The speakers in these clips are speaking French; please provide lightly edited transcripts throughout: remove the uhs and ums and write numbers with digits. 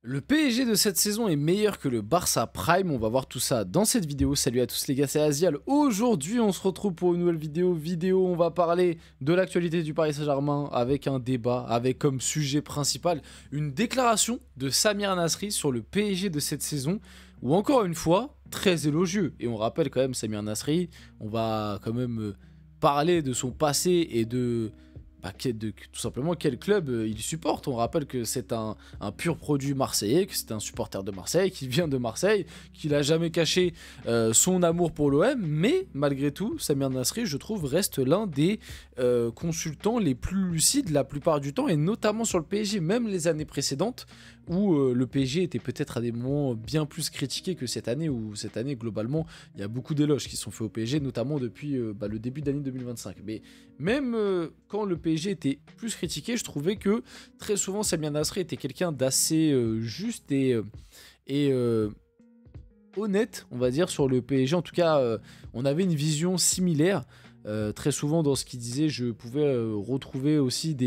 Le PSG de cette saison est meilleur que le Barça Prime, on va voir tout ça dans cette vidéo. Salut à tous les gars, c'est Azial. Aujourd'hui on se retrouve pour une nouvelle vidéo. On va parler de l'actualité du Paris Saint-Germain avec un débat, avec comme sujet principal une déclaration de Samir Nasri sur le PSG de cette saison, où encore une fois, très élogieux. Et on rappelle quand même Samir Nasri, on va quand même parler de son passé et de... tout simplement quel club il supporte. On rappelle que c'est un pur produit marseillais, que c'est un supporter de Marseille, qui vient de Marseille, qu'il n'a jamais caché son amour pour l'OM, mais malgré tout, Samir Nasri, je trouve, reste l'un des consultants les plus lucides la plupart du temps, et notamment sur le PSG, même les années précédentes, où le PSG était peut-être à des moments bien plus critiqué que cette année, où cette année, globalement, il y a beaucoup d'éloges qui sont faits au PSG, notamment depuis le début d'année 2025. Mais même quand le PSG était plus critiqué, je trouvais que très souvent Samir Nasri était quelqu'un d'assez juste et honnête, on va dire, sur le PSG. En tout cas, on avait une vision similaire. Très souvent dans ce qu'il disait, je pouvais retrouver aussi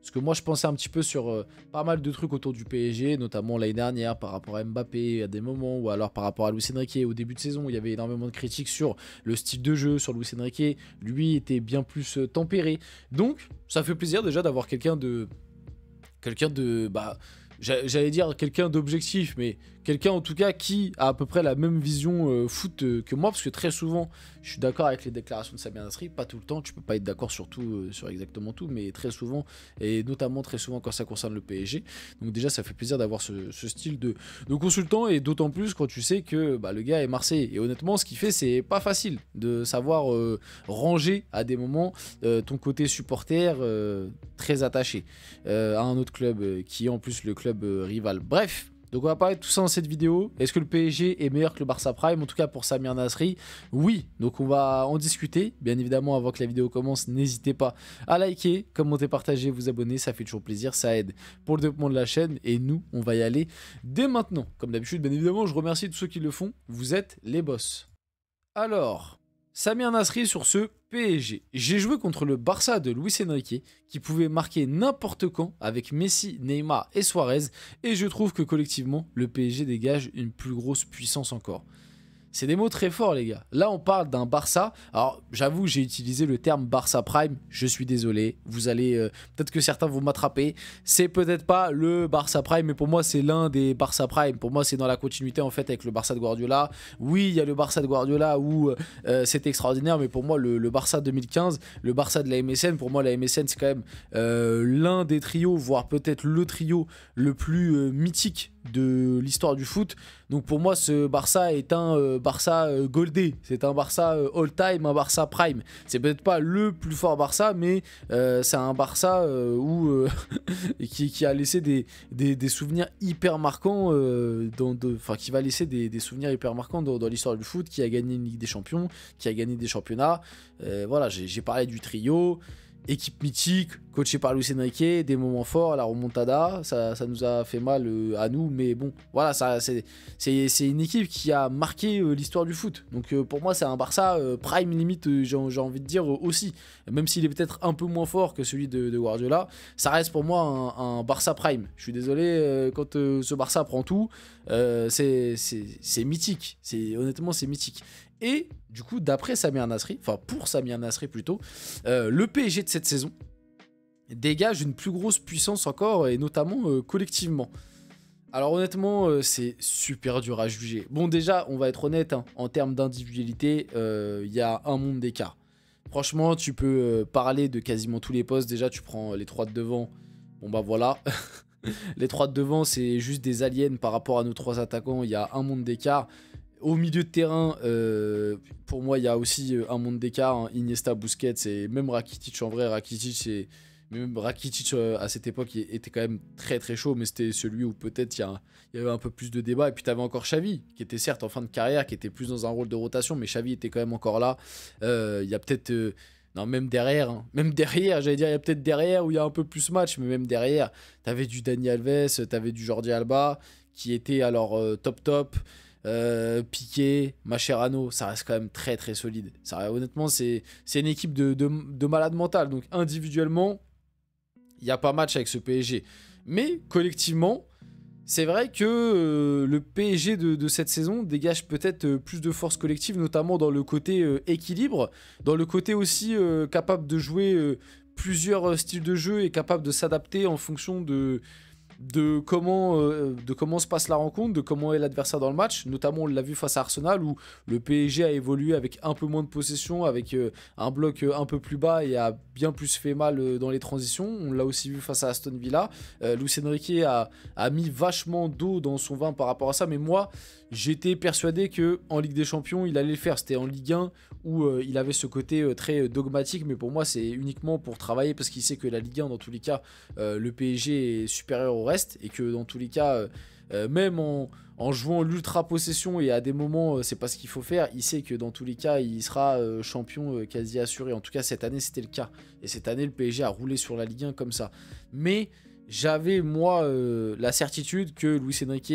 parce que moi je pensais un petit peu sur pas mal de trucs autour du PSG, notamment l'année dernière par rapport à Mbappé à des moments, ou alors par rapport à Luis Enrique au début de saison, où il y avait énormément de critiques sur le style de jeu, sur Luis Enrique. Lui était bien plus tempéré. Donc ça fait plaisir déjà d'avoir quelqu'un de j'allais dire quelqu'un d'objectif, mais quelqu'un en tout cas qui a à peu près la même vision foot que moi, parce que très souvent je suis d'accord avec les déclarations de Samir Nasri, pas tout le temps, tu peux pas être d'accord sur tout, sur exactement tout, mais très souvent, et notamment très souvent quand ça concerne le PSG. Donc déjà ça fait plaisir d'avoir ce style de consultant, et d'autant plus quand tu sais que le gars est Marseillais, et honnêtement ce qu'il fait c'est pas facile de savoir ranger à des moments ton côté supporter très attaché à un autre club qui est en plus le club rival. Bref, donc on va parler de tout ça dans cette vidéo. Est-ce que le PSG est meilleur que le Barça Prime? En tout cas pour Samir Nasri, oui. Donc on va en discuter. Bien évidemment, avant que la vidéo commence, n'hésitez pas à liker, commenter, partager, vous abonner. Ça fait toujours plaisir, ça aide pour le développement de la chaîne. Et nous, on va y aller dès maintenant. Comme d'habitude, bien évidemment, je remercie tous ceux qui le font. Vous êtes les boss. Alors, Samir Nasri sur ce PSG. J'ai joué contre le Barça de Luis Enrique, qui pouvait marquer n'importe quand avec Messi, Neymar et Suarez, et je trouve que collectivement, le PSG dégage une plus grosse puissance encore. C'est des mots très forts les gars. Là on parle d'un Barça. Alors j'avoue j'ai utilisé le terme Barça Prime. Je suis désolé. Vous allez peut-être que certains vont m'attraper. C'est peut-être pas le Barça Prime, mais pour moi c'est l'un des Barça Prime. Pour moi c'est dans la continuité en fait avec le Barça de Guardiola. Oui il y a le Barça de Guardiola où c'est extraordinaire, mais pour moi le Barça 2015, le Barça de la MSN, pour moi la MSN c'est quand même l'un des trios, voire peut-être le trio le plus mythique de l'histoire du foot. Donc pour moi ce Barça est un Barça goldé, c'est un Barça all-time, un Barça prime. C'est peut-être pas le plus fort Barça, mais c'est un Barça qui a laissé des souvenirs hyper marquants, qui va laisser des souvenirs hyper marquants dans l'histoire du foot, qui a gagné une Ligue des Champions, qui a gagné des championnats. Voilà, j'ai parlé du trio. Équipe mythique, coachée par Luis Enrique, des moments forts, la remontada, ça nous a fait mal à nous, mais bon, voilà, c'est une équipe qui a marqué l'histoire du foot. Donc pour moi, c'est un Barça prime limite, j'ai envie de dire aussi. Même s'il est peut-être un peu moins fort que celui de Guardiola, ça reste pour moi un Barça prime. Je suis désolé, quand ce Barça prend tout, c'est mythique. Honnêtement, c'est mythique. Et du coup, d'après Samir Nasri, enfin pour Samir Nasri plutôt, le PSG de cette saison dégage une plus grosse puissance encore, et notamment collectivement. Alors honnêtement, c'est super dur à juger. Bon déjà, on va être honnête, hein, en termes d'individualité, il y a un monde d'écart. Franchement, tu peux parler de quasiment tous les postes. Déjà, tu prends les trois de devant. Bon bah voilà. Les trois de devant, c'est juste des aliens par rapport à nos trois attaquants. Il y a un monde d'écart. Au milieu de terrain, pour moi, il y a aussi un monde d'écart. Hein. Iniesta, Busquets, et même Rakitic. En vrai, Rakitic, à cette époque, il était quand même très très chaud, mais c'était celui où peut-être il y avait un peu plus de débat. Et puis tu avais encore Xavi, qui était certes en fin de carrière, qui était plus dans un rôle de rotation, mais Xavi était quand même encore là. Il y a peut-être... non, même derrière, hein. Même derrière, j'allais dire, il y a peut-être derrière où il y a un peu plus match, mais même derrière, t'avais du Dani Alves, t'avais du Jordi Alba, qui était alors top. Piqué, Mascherano, ça reste quand même très très solide. Honnêtement, c'est une équipe de malade mental. Donc individuellement, il n'y a pas match avec ce PSG. Mais collectivement, C'est vrai que le PSG de cette saison dégage peut-être plus de force collective, notamment dans le côté équilibre, dans le côté aussi capable de jouer plusieurs styles de jeu et capable de s'adapter en fonction de comment se passe la rencontre, de comment est l'adversaire dans le match. Notamment, on l'a vu face à Arsenal où le PSG a évolué avec un peu moins de possession, avec un bloc un peu plus bas et a bien plus fait mal dans les transitions. On l'a aussi vu face à Aston Villa. Luis Enrique a mis vachement d'eau dans son vin par rapport à ça, mais moi, j'étais persuadé qu'en Ligue des Champions, il allait le faire. C'était en Ligue 1 où il avait ce côté très dogmatique, mais pour moi, c'est uniquement pour travailler parce qu'il sait que la Ligue 1, dans tous les cas, le PSG est supérieur au reste et que dans tous les cas, même en jouant l'ultra possession et à des moments, c'est pas ce qu'il faut faire, il sait que dans tous les cas, il sera champion quasi assuré. En tout cas, cette année, c'était le cas. Et cette année, le PSG a roulé sur la Ligue 1 comme ça. Mais j'avais, moi, la certitude que Luis Enrique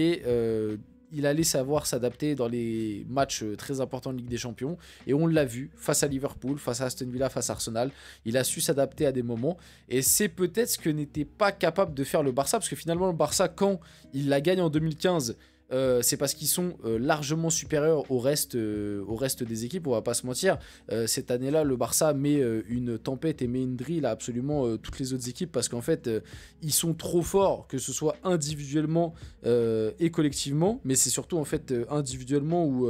il allait savoir s'adapter dans les matchs très importants de Ligue des Champions. Et on l'a vu face à Liverpool, face à Aston Villa, face à Arsenal. Il a su s'adapter à des moments. Et c'est peut-être ce que n'était pas capable de faire le Barça. Parce que finalement, le Barça, quand il la gagne en 2015... c'est parce qu'ils sont largement supérieurs au reste des équipes, on va pas se mentir. Cette année-là, le Barça met une tempête et met une drill à absolument toutes les autres équipes parce qu'en fait, ils sont trop forts, que ce soit individuellement et collectivement, mais c'est surtout en fait individuellement où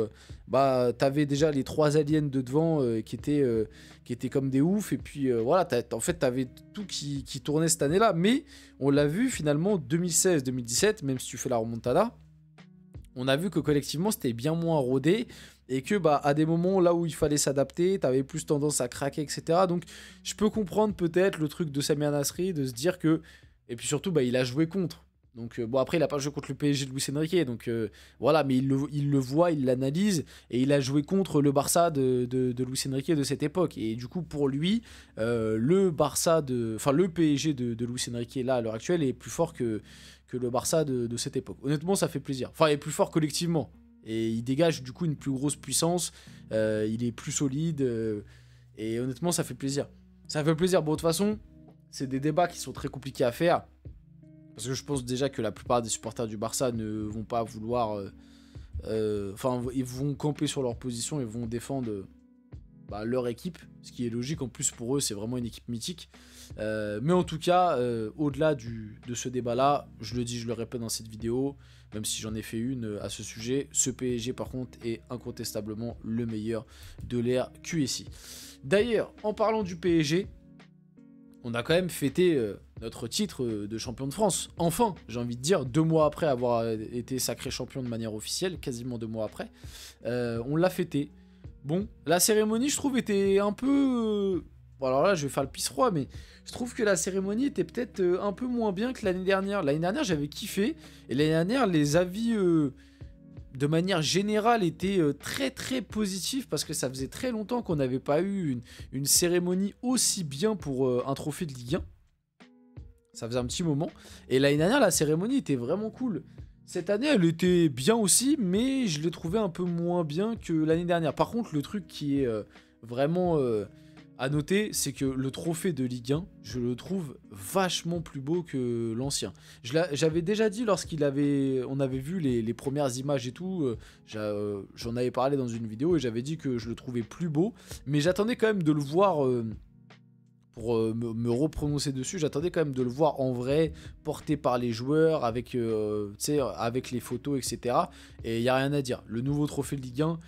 t'avais déjà les 3 aliens de devant qui étaient comme des oufs, et puis voilà, en fait, t'avais tout qui tournait cette année-là, mais on l'a vu finalement 2016-2017, même si tu fais la remontada. On a vu que collectivement c'était bien moins rodé et que à des moments là où il fallait s'adapter, t'avais plus tendance à craquer, etc. Donc je peux comprendre peut-être le truc de Samir Nasri, de se dire que... Et puis surtout, il a joué contre. Donc bon, après il a pas joué contre le PSG de Luis Enrique, donc voilà, mais il le voit, il l'analyse, et il a joué contre le Barça de Luis Enrique de cette époque. Et du coup pour lui, le PSG de Luis Enrique là à l'heure actuelle est plus fort que le Barça de cette époque. Honnêtement, ça fait plaisir. Enfin, il est plus fort collectivement. Et il dégage du coup une plus grosse puissance. Il est plus solide. Et honnêtement, ça fait plaisir. Ça fait plaisir. Bon, de toute façon, c'est des débats qui sont très compliqués à faire. Parce que je pense déjà que la plupart des supporters du Barça ne vont pas vouloir... ils vont camper sur leur position et vont défendre leur équipe. Ce qui est logique. En plus, pour eux, c'est vraiment une équipe mythique. Mais en tout cas, au-delà de ce débat-là, je le dis, je le répète dans cette vidéo, même si j'en ai fait une à ce sujet, ce PSG par contre est incontestablement le meilleur de l'ère QSI. D'ailleurs, en parlant du PSG, on a quand même fêté notre titre de champion de France. Enfin, j'ai envie de dire, 2 mois après avoir été sacré champion de manière officielle, quasiment 2 mois après, on l'a fêté. Bon, la cérémonie, je trouve, était un peu... Bon, alors là, je vais faire le pisse-roi, mais je trouve que la cérémonie était peut-être un peu moins bien que l'année dernière. L'année dernière, j'avais kiffé. Et l'année dernière, les avis, de manière générale, étaient très, très positifs. Parce que ça faisait très longtemps qu'on n'avait pas eu une cérémonie aussi bien pour un trophée de Ligue 1. Ça faisait un petit moment. Et l'année dernière, la cérémonie était vraiment cool. Cette année, elle était bien aussi, mais je l'ai trouvée un peu moins bien que l'année dernière. Par contre, le truc qui est vraiment... à noter, c'est que le trophée de Ligue 1, je le trouve vachement plus beau que l'ancien. J'avais déjà dit lorsqu'on avait vu les premières images et tout, j'en avais parlé dans une vidéo et j'avais dit que je le trouvais plus beau, mais j'attendais quand même de le voir, pour me reprononcer dessus, j'attendais quand même de le voir en vrai, porté par les joueurs, avec, avec les photos, etc. Et il n'y a rien à dire. Le nouveau trophée de Ligue 1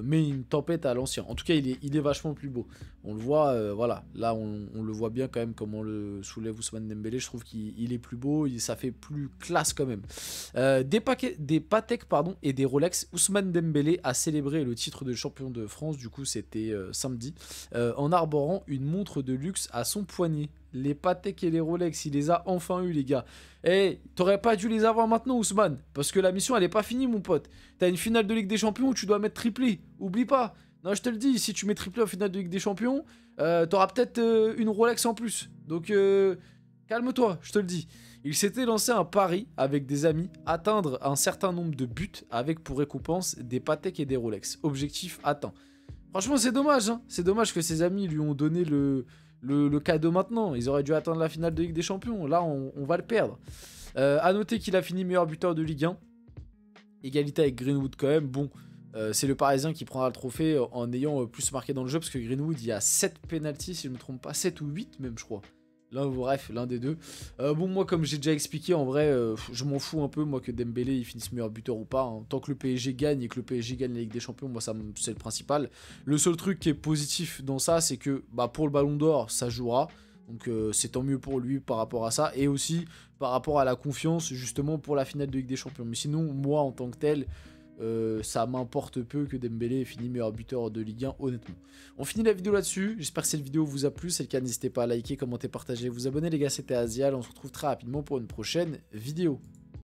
met une tempête à l'ancien. En tout cas, il est vachement plus beau. On le voit, voilà. Là, on le voit bien quand même comment le soulève Ousmane Dembélé. Je trouve qu'il est plus beau, ça fait plus classe quand même. Des Patek et des Rolex. Ousmane Dembélé a célébré le titre de champion de France, du coup c'était samedi, en arborant une montre de luxe à son poignet. Les Patek et les Rolex, il les a enfin eu, les gars. Eh, t'aurais pas dû les avoir maintenant, Ousmane, parce que la mission elle est pas finie, mon pote. T'as une finale de Ligue des Champions où tu dois mettre triplé, oublie pas. Non, je te le dis, si tu mets triplé en finale de Ligue des Champions, t'auras peut-être une Rolex en plus. Donc calme-toi, je te le dis. Il s'était lancé un pari avec des amis, atteindre un certain nombre de buts avec pour récompense des Patek et des Rolex. Objectif atteint. Franchement, c'est dommage, hein. C'est dommage que ses amis lui ont donné le cadeau maintenant. Ils auraient dû atteindre la finale de Ligue des Champions. Là, on va le perdre. À noter qu'il a fini meilleur buteur de Ligue 1. Égalité avec Greenwood quand même. Bon, c'est le Parisien qui prendra le trophée en ayant plus marqué dans le jeu, parce que Greenwood, il y a 7 pénaltys, si je ne me trompe pas, 7 ou 8 même, je crois. Bref, l'un des deux. Bon, moi, comme j'ai déjà expliqué, en vrai, je m'en fous un peu, moi, que Dembélé il finisse meilleur buteur ou pas. Hein. Tant que le PSG gagne et que le PSG gagne la Ligue des Champions, moi, c'est le principal. Le seul truc qui est positif dans ça, c'est que pour le Ballon d'Or, ça jouera. Donc c'est tant mieux pour lui par rapport à ça. Et aussi par rapport à la confiance, justement, pour la finale de Ligue des Champions. Mais sinon, moi, en tant que tel... ça m'importe peu que Dembélé ait fini meilleur buteur de Ligue 1, honnêtement. On finit la vidéo là-dessus. J'espère que cette vidéo vous a plu. Si c'est le cas, n'hésitez pas à liker, commenter, partager, vous abonner. Les gars, c'était Azial. On se retrouve très rapidement pour une prochaine vidéo.